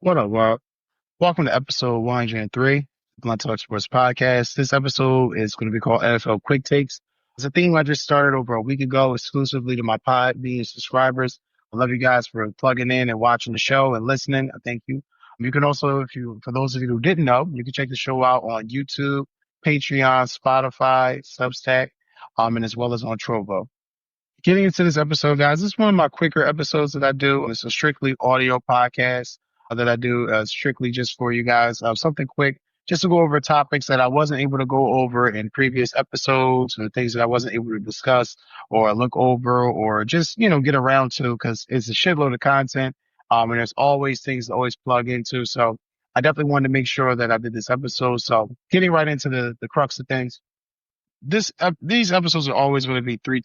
What up, Rob? Welcome to episode 103 of Blunt Talk Sports Podcast. This episode is going to be called NFL Quick Takes. It's a theme I just started over a week ago exclusively to my Podbean subscribers. I love you guys for plugging in and watching the show and listening. I thank you. You can also, for those of you who didn't know, you can check the show out on YouTube, Patreon, Spotify, Substack, and as well as on Trovo. Getting into this episode, guys, this is one of my quicker episodes that I do. It's a strictly audio podcast that I do strictly just for you guys. Something quick, just to go over topics that I wasn't able to go over in previous episodes and things that I wasn't able to discuss or look over or just, get around to because it's a shitload of content. And there's always things to always plug into. So I definitely wanted to make sure that I did this episode. So getting right into the crux of things. These episodes are always going to be three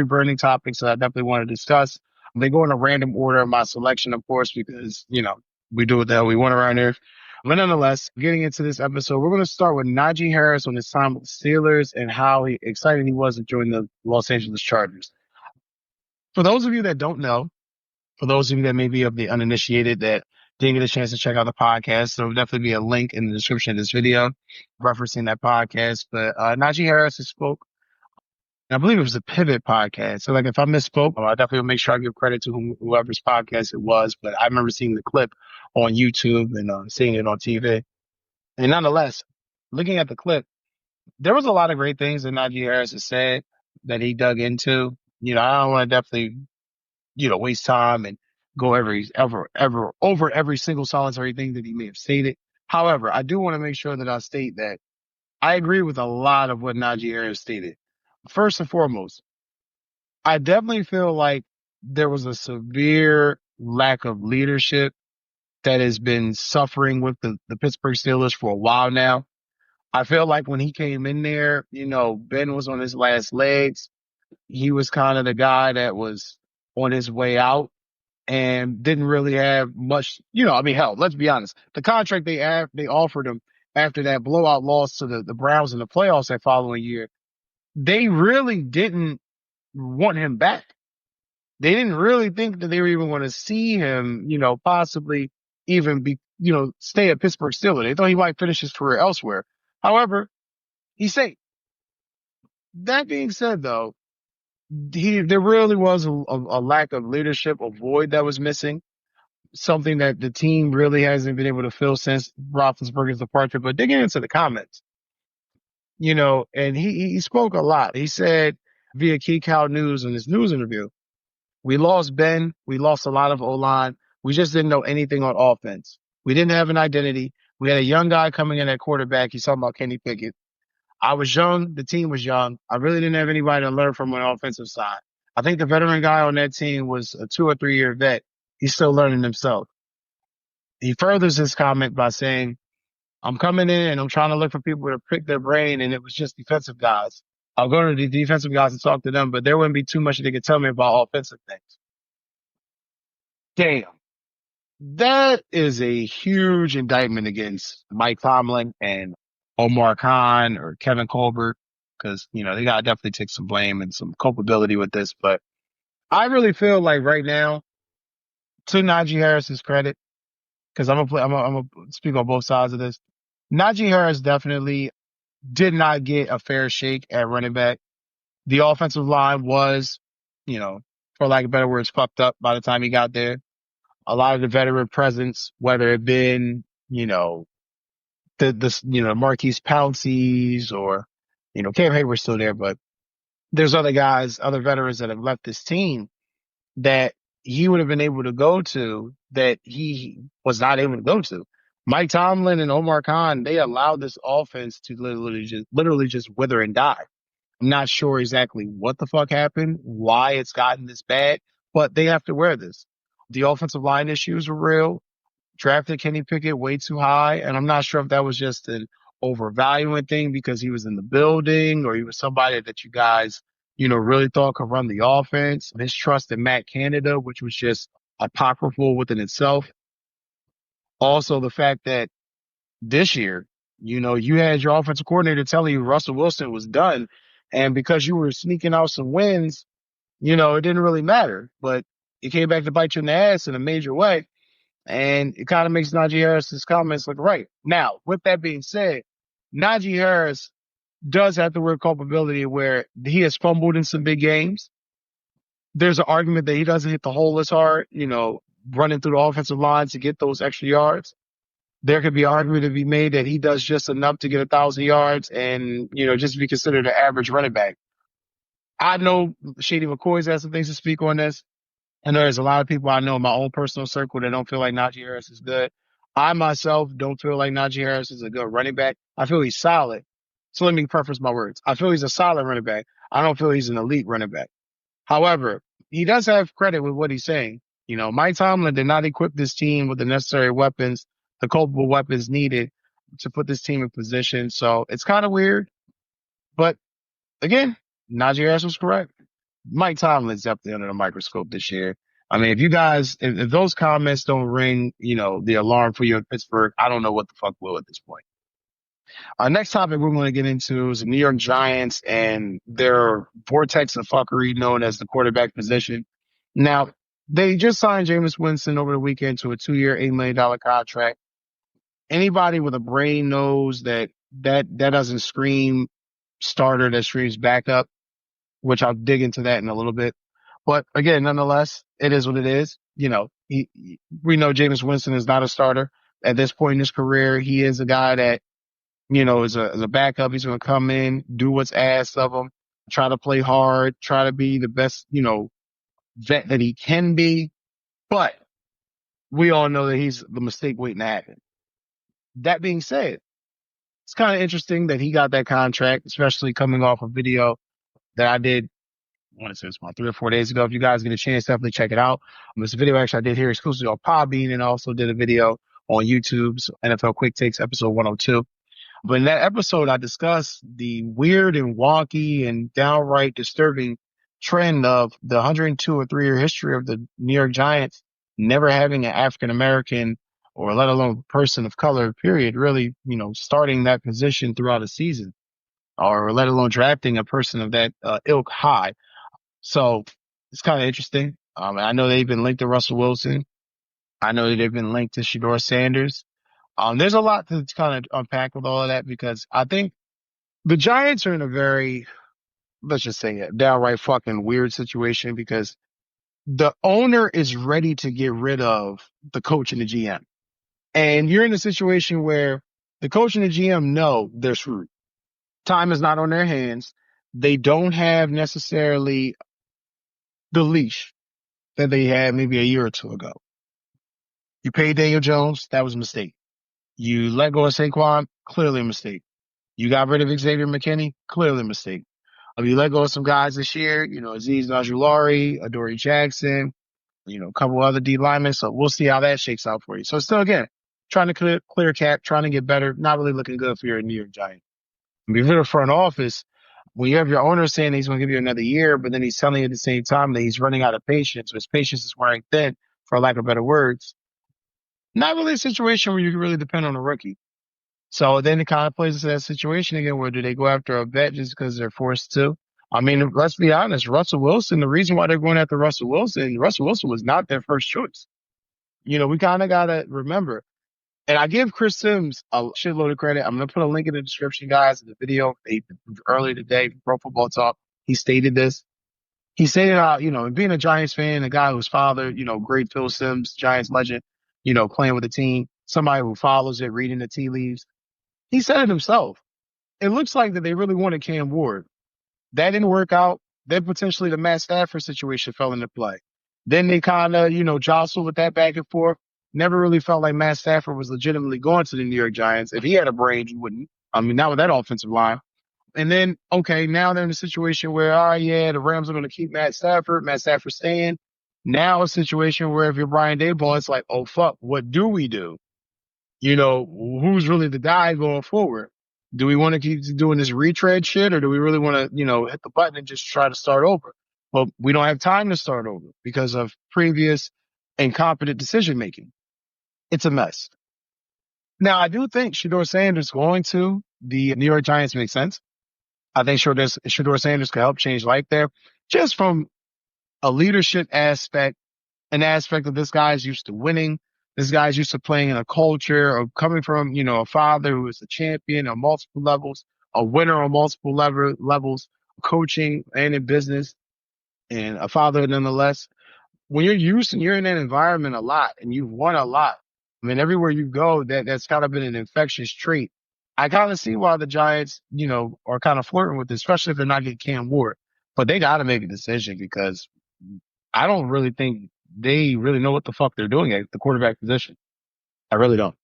burning topics that I definitely want to discuss. They go in a random order of my selection, of course, because we do what the hell we want around here. But nonetheless, getting into this episode, we're going to start with Najee Harris on his time with the Steelers and how excited he was to join the Los Angeles Chargers. For those of you that don't know, for those of you that may be of the uninitiated that didn't get a chance to check out the podcast, there will definitely be a link in the description of this video referencing that podcast. But Najee Harris has spoke, and I believe it was a Pivot podcast. So, if I misspoke, I definitely will make sure I give credit to whoever's podcast it was. But I remember seeing the clip on YouTube and seeing it on TV. And nonetheless, looking at the clip, there was a lot of great things that Najee Harris has said that he dug into. I don't want to definitely waste time and go over every single solitary thing that he may have stated. However, I do want to make sure that I state that I agree with a lot of what Najee Harris stated. First and foremost, I definitely feel like there was a severe lack of leadership that has been suffering with the Pittsburgh Steelers for a while now. I feel like when he came in there, Ben was on his last legs. He was kind of the guy that was on his way out and didn't really have much, hell, let's be honest. The contract they offered him after that blowout loss to the Browns in the playoffs that following year, they really didn't want him back. They didn't really think that they were even going to see him, possibly even stay at Pittsburgh Steelers. They thought he might finish his career elsewhere. However, he's safe. That being said, though, there really was a lack of leadership, a void that was missing, something that the team really hasn't been able to fill since Roethlisberger's departure. But digging into the comments, and he spoke a lot. He said via Key Cow News in his news interview, we lost Ben. We lost a lot of O-line. We just didn't know anything on offense. We didn't have an identity. We had a young guy coming in at quarterback. He's talking about Kenny Pickett. I was young. The team was young. I really didn't have anybody to learn from on the offensive side. I think the veteran guy on that team was a 2 or 3 year vet. He's still learning himself. He furthers his comment by saying, I'm coming in and I'm trying to look for people to prick their brain, and it was just defensive guys. I'll go to the defensive guys and talk to them, but there wouldn't be too much they could tell me about offensive things. Damn. That is a huge indictment against Mike Tomlin and Omar Khan or Kevin Colbert, because, they got to definitely take some blame and some culpability with this. But I really feel like right now, to Najee Harris's credit, because I'm gonna speak on both sides of this. Najee Harris definitely did not get a fair shake at running back. The offensive line was, for lack of better words, fucked up by the time he got there. A lot of the veteran presence, whether it been, Marquise Pouncey's or, Cam Hayward's still there, but there's other guys, other veterans that have left this team that he would have been able to go to that he was not able to go to. Mike Tomlin and Omar Khan, they allowed this offense to literally just wither and die. I'm not sure exactly what the fuck happened, why it's gotten this bad, but they have to wear this. The offensive line issues were real. Drafted Kenny Pickett way too high, and I'm not sure if that was just an overvaluing thing because he was in the building or he was somebody that you guys, really thought could run the offense. His trust in Matt Canada, which was just apocryphal within itself. Also, the fact that this year, you had your offensive coordinator telling you Russell Wilson was done, and because you were sneaking out some wins, it didn't really matter. But it came back to bite you in the ass in a major way. And it kind of makes Najee Harris's comments look right. Now, with that being said, Najee Harris does have the word culpability where he has fumbled in some big games. There's an argument that he doesn't hit the hole as hard, running through the offensive line to get those extra yards. There could be an argument to be made that he does just enough to get 1,000 yards and, just be considered an average running back. I know Shady McCoy's has some things to speak on this. I know there's a lot of people I know in my own personal circle that don't feel like Najee Harris is good. I myself don't feel like Najee Harris is a good running back. I feel he's solid. So let me preface my words. I feel he's a solid running back. I don't feel he's an elite running back. However, he does have credit with what he's saying. Mike Tomlin did not equip this team with the necessary weapons, the culpable weapons needed to put this team in position. So it's kind of weird. But again, Najee Harris was correct. Mike Tomlin's definitely under the microscope this year. I mean, if those comments don't ring, the alarm for you in Pittsburgh, I don't know what the fuck will at this point. Our next topic we're going to get into is the New York Giants and their vortex of fuckery known as the quarterback position. Now, they just signed Jameis Winston over the weekend to a 2-year, $8 million contract. Anybody with a brain knows that doesn't scream starter, that screams backup, which I'll dig into that in a little bit. But again, nonetheless, it is what it is. We know Jameis Winston is not a starter at this point in his career. He is a guy that, is a backup. He's going to come in, do what's asked of him, try to play hard, try to be the best, vet that he can be. But we all know that he's the mistake waiting to happen. That being said, it's kind of interesting that he got that contract, especially coming off a video that I did, I want to say it's about 3 or 4 days ago. If you guys get a chance, definitely check it out. It's a video actually I did here exclusively on Podbean, and also did a video on YouTube's NFL Quick Takes episode 102. But in that episode, I discussed the weird and wonky and downright disturbing trend of the 102 or 3-year history of the New York Giants never having an African-American or let alone person of color, period, really, starting that position throughout a season, or let alone drafting a person of that ilk high. So it's kind of interesting. I know they've been linked to Russell Wilson. I know that they've been linked to Sheduersanders. There's a lot to kind of unpack with all of that, because I think the Giants are in a very, let's just say it, downright fucking weird situation, because the owner is ready to get rid of the coach and the GM. And you're in a situation where the coach and the GM know they're screwed. Time is not on their hands. They don't have necessarily the leash that they had maybe a year or two ago. You paid Daniel Jones, that was a mistake. You let go of Saquon, clearly a mistake. You got rid of Xavier McKinney, clearly a mistake. You let go of some guys this year, Azeez Najulari, Adoree Jackson, a couple other D linemen. So we'll see how that shakes out for you. So still, again, trying to clear cap, trying to get better, not really looking good for your New York Giants. And if you're the front office, when you have your owner saying he's going to give you another year, but then he's telling you at the same time that he's running out of patience, or his patience is wearing thin, for lack of better words, not really a situation where you can really depend on a rookie. So then it kind of plays into that situation again, where do they go after a vet just because they're forced to? I mean, let's be honest, Russell Wilson, the reason why they're going after Russell Wilson was not their first choice. We kind of got to remember. And I give Chris Sims a shitload of credit. I'm going to put a link in the description, guys, in the video earlier today, Pro Football Talk. He stated this. He stated how, being a Giants fan, a guy whose father, great Phil Sims, Giants legend, playing with the team, somebody who follows it, reading the tea leaves. He said it himself. It looks like that they really wanted Cam Ward. That didn't work out. Then potentially the Matt Stafford situation fell into play. Then they kind of, jostled with that back and forth. Never really felt like Matt Stafford was legitimately going to the New York Giants. If he had a brain, he wouldn't. I mean, not with that offensive line. And then, okay, now they're in a situation where, all right, yeah, the Rams are going to keep Matt Stafford. Matt Stafford's staying. Now a situation where if you're Brian Daboll, it's like, oh, fuck, what do we do? Who's really the guy going forward? Do we want to keep doing this retread shit, or do we really want to, hit the button and just try to start over? Well, we don't have time to start over because of previous incompetent decision making. It's a mess. Now, I do think Sheduersanders going to the New York Giants makes sense. I think Sheduersanders could help change life there, just from a leadership aspect, an aspect of this guy is used to winning. This guy's used to playing in a culture of coming from, a father who is a champion on multiple levels, a winner on multiple levels, coaching and in business, and a father nonetheless. When you're used and you're in that environment a lot and you've won a lot, I mean, everywhere you go, that's kind of been an infectious trait. I kind of see why the Giants, are kind of flirting with this, especially if they're not getting Cam Ward. But they got to make a decision because I don't really think they really know what the fuck they're doing at the quarterback position. I really don't.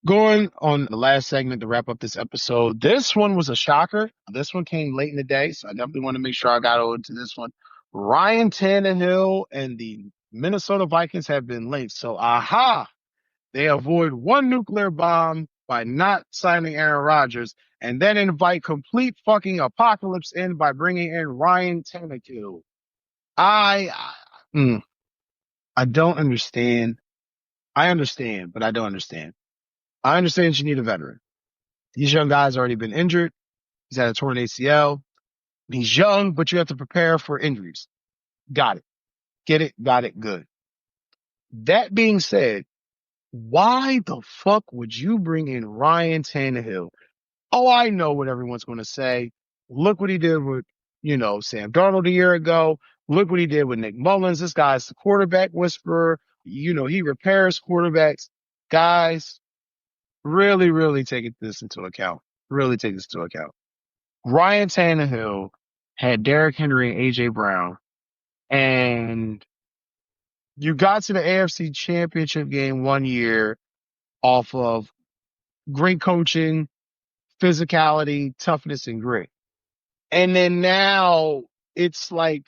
Going on the last segment to wrap up this episode, this one was a shocker. This one came late in the day, so I definitely want to make sure I got over to this one. Ryan Tannehill and the Minnesota Vikings have been linked. So, they avoid one nuclear bomb by not signing Aaron Rodgers and then invite complete fucking apocalypse in by bringing in Ryan Tannehill. I don't understand. I understand, but I don't understand. I understand you need a veteran. These young guys already been injured. He's had a torn ACL. He's young, but you have to prepare for injuries. Got it. Get it. Got it. Good. That being said, why the fuck would you bring in Ryan Tannehill? Oh, I know what everyone's going to say. Look what he did with, Sam Darnold a year ago. Look what he did with Nick Mullins. This guy's the quarterback whisperer. He repairs quarterbacks. Guys, really, really take this into account. Really take this into account. Ryan Tannehill had Derrick Henry and A.J. Brown, and you got to the AFC Championship game one year off of great coaching, physicality, toughness, and grit. And then now it's like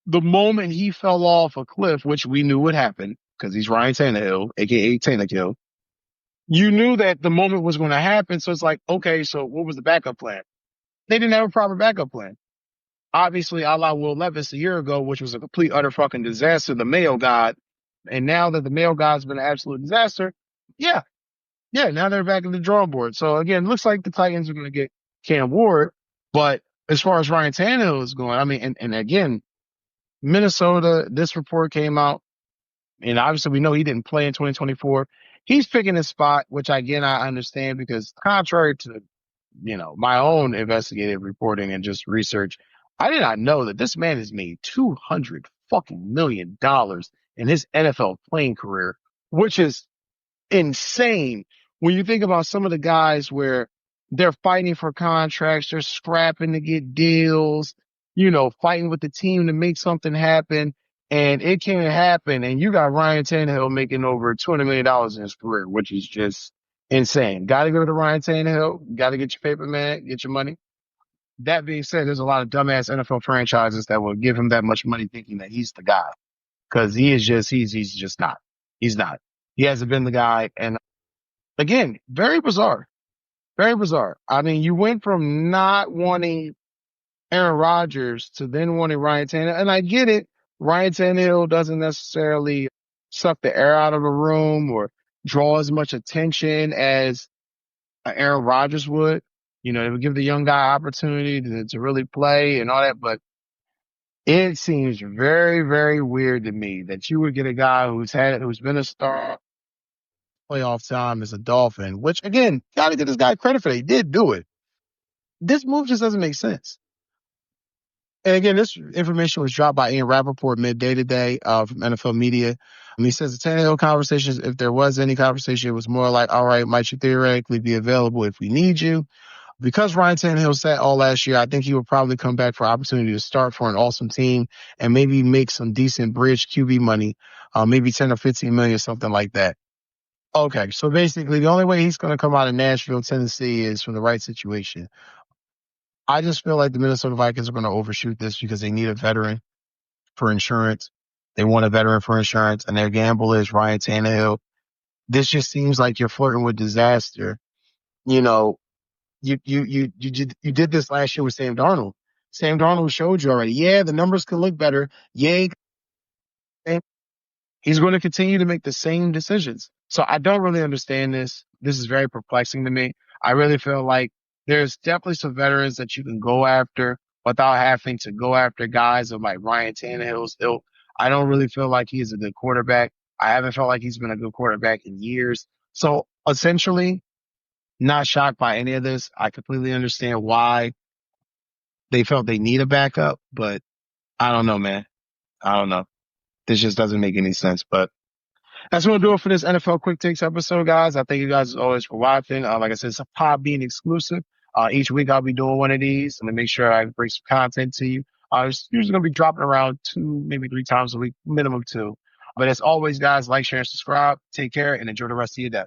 the moment he fell off a cliff, which we knew would happen because he's Ryan Tannehill, aka Tannehill. You knew that the moment was going to happen. So it's like, okay, so what was the backup plan? They didn't have a proper backup plan. Obviously, a la Will Levis a year ago, which was a complete, utter fucking disaster, the Mayo God. And now that the Mayo God's been an absolute disaster, yeah, now they're back in the drawing board. So again, looks like the Titans are going to get Cam Ward. But as far as Ryan Tannehill is going, I mean, and again, Minnesota, this report came out, and obviously we know he didn't play in 2024. He's picking his spot, which again, I understand because contrary to, my own investigative reporting and just research, I did not know that this man has made $200 fucking million in his NFL playing career, which is insane when you think about some of the guys where they're fighting for contracts, they're scrapping to get deals, fighting with the team to make something happen, and it can't happen. And you got Ryan Tannehill making over $200 million in his career, which is just insane. Got to go to Ryan Tannehill. Got to get your paper, man. Get your money. That being said, there's a lot of dumbass NFL franchises that will give him that much money thinking that he's the guy because he's just not. He's not. He hasn't been the guy. And again, very bizarre. Very bizarre. I mean, you went from not wanting Aaron Rodgers to then wanting Ryan Tannehill. And I get it. Ryan Tannehill doesn't necessarily suck the air out of a room or draw as much attention as Aaron Rodgers would. It would give the young guy opportunity to really play and all that. But it seems very, very weird to me that you would get a guy who's been a star playoff time as a Dolphin, which again, gotta give this guy credit for that. He did do it. This move just doesn't make sense. And again, this information was dropped by Ian Rappaport midday today from NFL Media. And he says the Tannehill conversations, if there was any conversation, it was more like, all right, might you theoretically be available if we need you? Because Ryan Tannehill sat all last year, I think he would probably come back for opportunity to start for an awesome team and maybe make some decent bridge QB money, maybe 10 or 15 million, something like that. Okay, so basically the only way he's going to come out of Nashville, Tennessee is from the right situation. I just feel like the Minnesota Vikings are going to overshoot this because they need a veteran for insurance. They want a veteran for insurance, and their gamble is Ryan Tannehill. This just seems like you're flirting with disaster. You did this last year with Sam Darnold. Sam Darnold showed you already. Yeah, the numbers can look better. Yeah, he's going to continue to make the same decisions. So I don't really understand this. This is very perplexing to me. I really feel like there's definitely some veterans that you can go after without having to go after guys of like Ryan Tannehill's ilk. I don't really feel like he's a good quarterback. I haven't felt like he's been a good quarterback in years. So essentially, not shocked by any of this. I completely understand why they felt they need a backup, but I don't know, man. I don't know. This just doesn't make any sense. But that's what we'll do it for this NFL Quick Takes episode, guys. I thank you guys as always for watching. Like I said, it's a Podbean exclusive. Each week I'll be doing one of these and to make sure I bring some content to you. It's usually going to be dropping around 2, maybe 3 times a week, minimum 2. But as always, guys, like, share, and subscribe. Take care and enjoy the rest of your day.